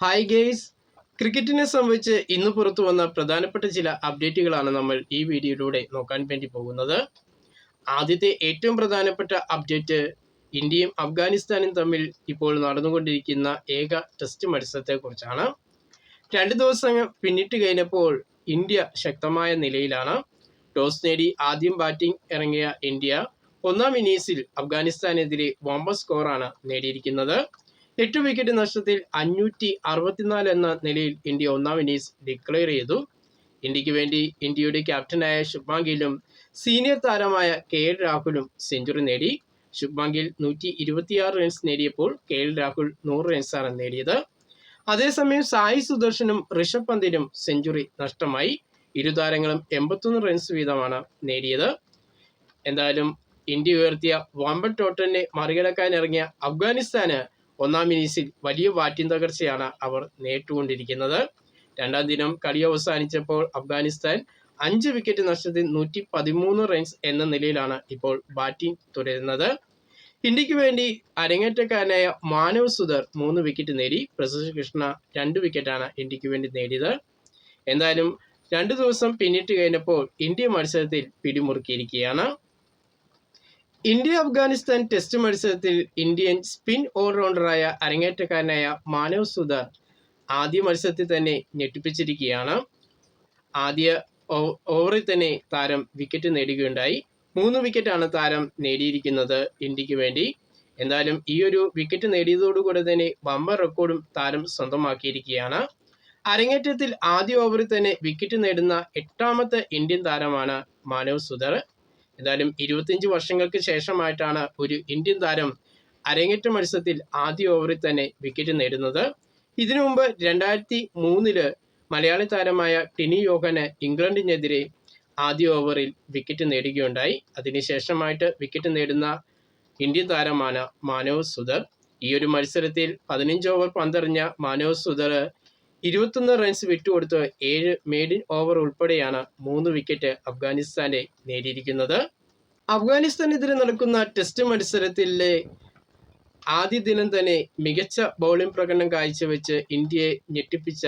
Hi guys, ക്രിക്കറ്റിനെ സംബന്ധിച്ച് ഇന്ന് പുറത്തു വന്ന പ്രധാനപ്പെട്ട ചില അപ്ഡേറ്റുകളാണ് നമ്മൾ ഈ വീഡിയോയിലൂടെ നോക്കാൻ വേണ്ടി പോകുന്നത്. ആദ്യത്തെ ഏറ്റവും പ്രധാനപ്പെട്ട അപ്ഡേറ്റ് ഇന്ത്യയും അഫ്ഗാനിസ്ഥാനും തമ്മിൽ ഇപ്പോൾ നടന്നുകൊണ്ടിരിക്കുന്ന ഏക ടെസ്റ്റ് മത്സരത്തെക്കുറിച്ചാണ്. 2 ദിവസം പിന്നിട്ട് കഴിഞ്ഞപ്പോൾ ഇന്ത്യ ശക്തമായ നിലയിലാണ്. ടോസ് നേടി ആദ്യം ബാറ്റിംഗ് ഇറങ്ങിയ ഇന്ത്യ ഒന്നാം ഇന്നിംഗ്സിൽ അഫ്ഗാനിസ്ഥാനെതിരെ വമ്പൻ സ്കോറാണ് നേടിയിരിക്കുന്നത്. 8 വിക്കറ്റ് നഷ്ടത്തിൽ 564 എന്ന നിലയിൽ ഇന്ത്യ ഒന്നാം ഇന്നിംഗ്സ് ഡിക്ലെയർ ചെയ്തു. ഇന്ത്യക്ക് വേണ്ടി ഇന്ത്യയുടെ ക്യാപ്റ്റനായ ശുഭ്മാൻ ഗില്ലും സീനിയർ താരമായ KL രാഹുലും സെഞ്ചുറി നേടി. ശുഭ്മാൻ ഗിൽ 126 റൺസ് നേടിയപ്പോൾ KL രാഹുൽ 100 റൺസാണ് നേടിയത്. അതേസമയം സായി സുദർശനും ഋഷഭ് പന്തിനും സെഞ്ചുറി നഷ്ടമായി. ഇരു താരങ്ങളും 81 റൺസ് വീതമാണ് നേടിയത്. എന്തായാലും ഇന്ത്യ ഉയർത്തിയ വമ്പൻ ടോട്ടലിനെ മറികടക്കാൻ ഇറങ്ങിയ അഫ്ഗാനിസ്ഥാന് ഒന്നാം ഇന്നിംഗ്സിൽ വലിയ ബാറ്റിംഗ് തകർച്ചയാണ് അവർ നേരിട്ടുകൊണ്ടിരിക്കുന്നത്. രണ്ടാം ദിനം കളി അവസാനിച്ചപ്പോൾ അഫ്ഗാനിസ്ഥാൻ 5 വിക്കറ്റ് നഷ്ടത്തിൽ 113 റൺസ് എന്ന നിലയിലാണ് ഇപ്പോൾ ബാറ്റിംഗ് തുടരുന്നത്. ഇന്ത്യക്ക് വേണ്ടി അരങ്ങേറ്റക്കാരനായ മാനവ് സുധർ 3 വിക്കറ്റ് നേടി. പ്രസിദ്ധ് കൃഷ്ണ 2 വിക്കറ്റാണ് ഇന്ത്യക്ക് വേണ്ടി നേടിയത്. എന്തായാലും 2 ദിവസം പിന്നിട്ട് കഴിഞ്ഞപ്പോൾ ഇന്ത്യ മത്സരത്തിൽ പിടിമുറുക്കിയിരിക്കുകയാണ്. ഇന്ത്യ അഫ്ഗാനിസ്ഥാൻ ടെസ്റ്റ് മത്സരത്തിൽ ഇന്ത്യൻ സ്പിൻ ഓൾറൗണ്ടറായ അരങ്ങേറ്റക്കാരനായ മാനവ് സുധർ ആദ്യ മത്സരത്തിൽ തന്നെ ഞെട്ടിപ്പിച്ചിരിക്കുകയാണ്. ആദ്യ ഓവറിൽ തന്നെ താരം വിക്കറ്റ് നേടുകയുണ്ടായി. 3 വിക്കറ്റാണ് താരം നേടിയിരിക്കുന്നത് ഇന്ത്യക്ക് വേണ്ടി. എന്തായാലും ഈ ഒരു വിക്കറ്റ് നേടിയതോടുകൂടി തന്നെ ബമ്പർ റെക്കോർഡും താരം സ്വന്തമാക്കിയിരിക്കുകയാണ്. അരങ്ങേറ്റത്തിൽ ആദ്യ ഓവറിൽ തന്നെ വിക്കറ്റ് നേടുന്ന 8ാമത്തെ ഇന്ത്യൻ താരമാണ് മാനവ് സുധർ. എന്തായാലും 25 വർഷങ്ങൾക്ക് ശേഷമായിട്ടാണ് ഒരു ഇന്ത്യൻ താരം അരങ്ങേറ്റ മത്സരത്തിൽ ആദ്യ ഓവറിൽ തന്നെ വിക്കറ്റ് നേടുന്നത്. ഇതിനു മുമ്പ് 2003 മലയാളി താരമായ ടിനി യോഹന് ഇംഗ്ലണ്ടിനെതിരെ ആദ്യ ഓവറിൽ വിക്കറ്റ് നേടുകയുണ്ടായി. അതിനുശേഷമായിട്ട് വിക്കറ്റ് നേടുന്ന ഇന്ത്യൻ താരമാണ് മാനവ് സുധർ. ഈ ഒരു മത്സരത്തിൽ 15 ഓവർ പന്തെറിഞ്ഞ മാനവ് സുധർ 21 റൺസ് വിട്ടുകൊടുത്ത് 7 മെയ്ഡിൻ ഓവർ ഉൾപ്പെടെയാണ് 3 വിക്കറ്റ് അഫ്ഗാനിസ്ഥാനെ നേടിയിരിക്കുന്നത്. അഫ്ഗാനിസ്ഥാനെതിരെ നടക്കുന്ന ടെസ്റ്റ് മത്സരത്തിലെ ആദ്യ ദിനം തന്നെ മികച്ച ബൗളിംഗ് പ്രകടനം കാഴ്ചവെച്ച് ഇന്ത്യയെ ഞെട്ടിപ്പിച്ച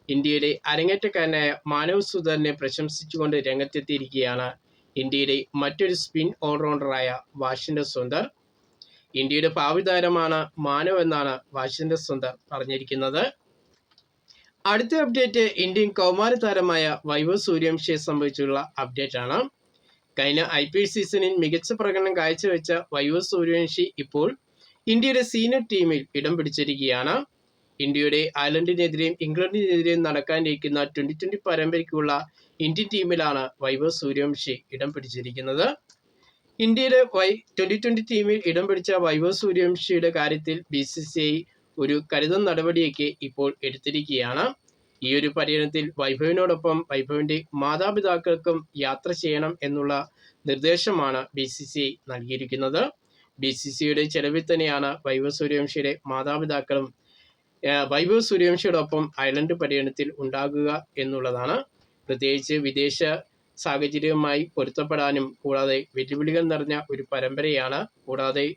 ഇന്ത്യയുടെ അരങ്ങേറ്റക്കാരനായ മാനവ് സുധറിനെ പ്രശംസിച്ചുകൊണ്ട് രംഗത്തെത്തിയിരിക്കുകയാണ് ഇന്ത്യയുടെ മറ്റൊരു സ്പിൻ ഓൾറൗണ്ടറായ വാഷിംഗ്ടൺ സുന്ദർ. ഇന്ത്യയുടെ ഭാവി താരമാണ് മാനവ് എന്നാണ് വാഷിംഗ്ടൺ സുന്ദർ പറഞ്ഞിരിക്കുന്നത്. അടുത്ത അപ്ഡേറ്റ് ഇന്ത്യൻ കൗമാര താരമായ വൈഭവ് സൂര്യവംശിയെ സംബന്ധിച്ചുള്ള അപ്ഡേറ്റ് ആണ്. കഴിഞ്ഞ IPL സീസണിൽ മികച്ച പ്രകടനം കാഴ്ചവെച്ച വൈഭവ് സൂര്യവംശി ഇപ്പോൾ ഇന്ത്യയുടെ സീനിയർ ടീമിൽ ഇടം പിടിച്ചിരിക്കുകയാണ്. ഇന്ത്യയുടെ അയർലൻഡിനെതിരെയും ഇംഗ്ലണ്ടിനെതിരെയും നടക്കാനിരിക്കുന്ന 2020 പരമ്പരയ്ക്കുള്ള ഇന്ത്യൻ ടീമിലാണ് വൈഭവ് സൂര്യവംശി ഇടം പിടിച്ചിരിക്കുന്നത്. ഇന്ത്യയുടെ 2020 ടീമിൽ ഇടം പിടിച്ച വൈഭവ് സൂര്യവംശിയുടെ കാര്യത്തിൽ BCCI ഒരു കരുതൽ നടപടിയൊക്കെ ഇപ്പോൾ എടുത്തിരിക്കുകയാണ്. ഈ ഒരു പര്യടനത്തിൽ വൈഭവിനോടൊപ്പം വൈഭവിൻ്റെ മാതാപിതാക്കൾക്കും യാത്ര ചെയ്യണം എന്നുള്ള നിർദ്ദേശമാണ് BCCI നൽകിയിരിക്കുന്നത്. BCCIയുടെ ചെലവിൽ തന്നെയാണ് വൈഭവ് സൂര്യവംശിയുടെ മാതാപിതാക്കളും വൈഭവ് സൂര്യവംശിയോടൊപ്പം അയർലൻഡ് പര്യടനത്തിൽ ഉണ്ടാകുക എന്നുള്ളതാണ്. പ്രത്യേകിച്ച് വിദേശ സാഹചര്യവുമായി പൊരുത്തപ്പെടാനും കൂടാതെ വെല്ലുവിളികൾ നിറഞ്ഞ ഒരു പരമ്പരയാണ്. കൂടാതെ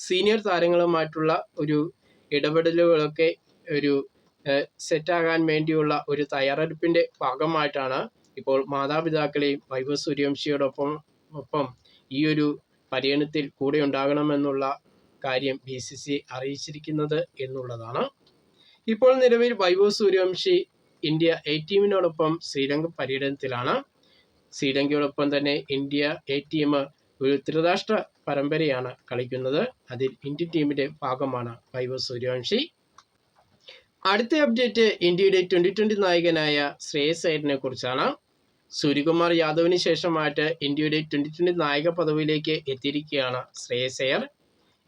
സീനിയർ താരങ്ങളുമായിട്ടുള്ള ഒരു ഇടപെടലുകളൊക്കെ ഒരു സെറ്റാകാൻ വേണ്ടിയുള്ള ഒരു തയ്യാറെടുപ്പിൻ്റെ ഭാഗമായിട്ടാണ് ഇപ്പോൾ മാതാപിതാക്കളെയും വൈഭവ് സൂര്യവംശിയോടൊപ്പം ഈ ഒരു പര്യടനത്തിൽ കൂടെ ഉണ്ടാകണമെന്നുള്ള കാര്യം BCCI അറിയിച്ചിരിക്കുന്നത് എന്നുള്ളതാണ്. ഇപ്പോൾ നിലവിൽ വൈഭവ് സൂര്യവംശി ഇന്ത്യ A ടീമിനോടൊപ്പം ശ്രീലങ്ക പര്യടനത്തിലാണ്. ശ്രീലങ്കയോടൊപ്പം തന്നെ ഇന്ത്യ A ടീം ഒരു ത്രിരാഷ്ട്ര പരമ്പരയാണ് കളിക്കുന്നത്. അതിൽ ഇന്ത്യൻ ടീമിൻ്റെ ഭാഗമാണ് വൈഭവ് സൂര്യവംശി. അടുത്ത അപ്ഡേറ്റ് ഇന്ത്യയുടെ 2020 നായകനായ ശ്രേയസ് അയ്യറിനെ കുറിച്ചാണ്. സൂര്യകുമാർ യാദവിന് ശേഷമായിട്ട് ഇന്ത്യയുടെ 2020 നായക പദവിയിലേക്ക് എത്തിയിരിക്കുകയാണ് ശ്രേയസ് അയ്യർ.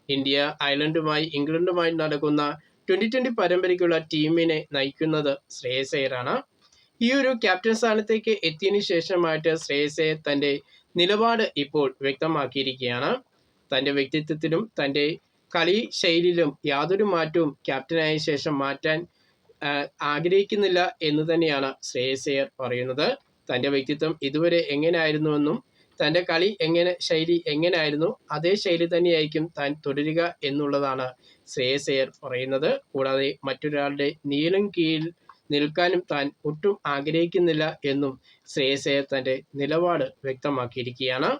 ഇന്ത്യ അയർലൻഡുമായി ഇംഗ്ലണ്ടുമായി നടക്കുന്ന 2020 പരമ്പരയ്ക്കുള്ള ടീമിനെ നയിക്കുന്നത് ശ്രേയസ് അയ്യറാണ്. ഈ ഒരു ക്യാപ്റ്റൻ സ്ഥാനത്തേക്ക് എത്തിയതിനു ശേഷമായിട്ട് ശ്രേയസ് അയ്യർ തൻ്റെ നിലപാട് ഇപ്പോൾ വ്യക്തമാക്കിയിരിക്കുകയാണ്. തൻ്റെ വ്യക്തിത്വത്തിലും തൻ്റെ കളി ശൈലിയിലും യാതൊരു മാറ്റവും ക്യാപ്റ്റനായ ശേഷം മാറ്റാൻ ആഗ്രഹിക്കുന്നില്ല എന്ന് തന്നെയാണ് ശ്രേയസ് അയ്യർ പറയുന്നത്. തൻ്റെ വ്യക്തിത്വം ഇതുവരെ എങ്ങനെയായിരുന്നുവെന്നും തൻ്റെ ശൈലി എങ്ങനെയായിരുന്നു അതേ ശൈലി തന്നെയായിരിക്കും താൻ തുടരുക എന്നുള്ളതാണ് ശ്രേയസ് അയ്യർ പറയുന്നത്. കൂടാതെ മറ്റൊരാളുടെ നീളം കീഴിൽ നിൽക്കാനും താൻ ഒട്ടും ആഗ്രഹിക്കുന്നില്ല എന്നും ശ്രേയസ് അയ്യർ തൻ്റെ നിലപാട് വ്യക്തമാക്കിയിരിക്കുകയാണ്.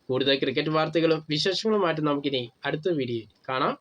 കൂടുതൽ ക്രിക്കറ്റ് വാർത്തകളും വിശേഷങ്ങളുമായിട്ട് നമുക്കിനി അടുത്ത വീഡിയോയിൽ കാണാം.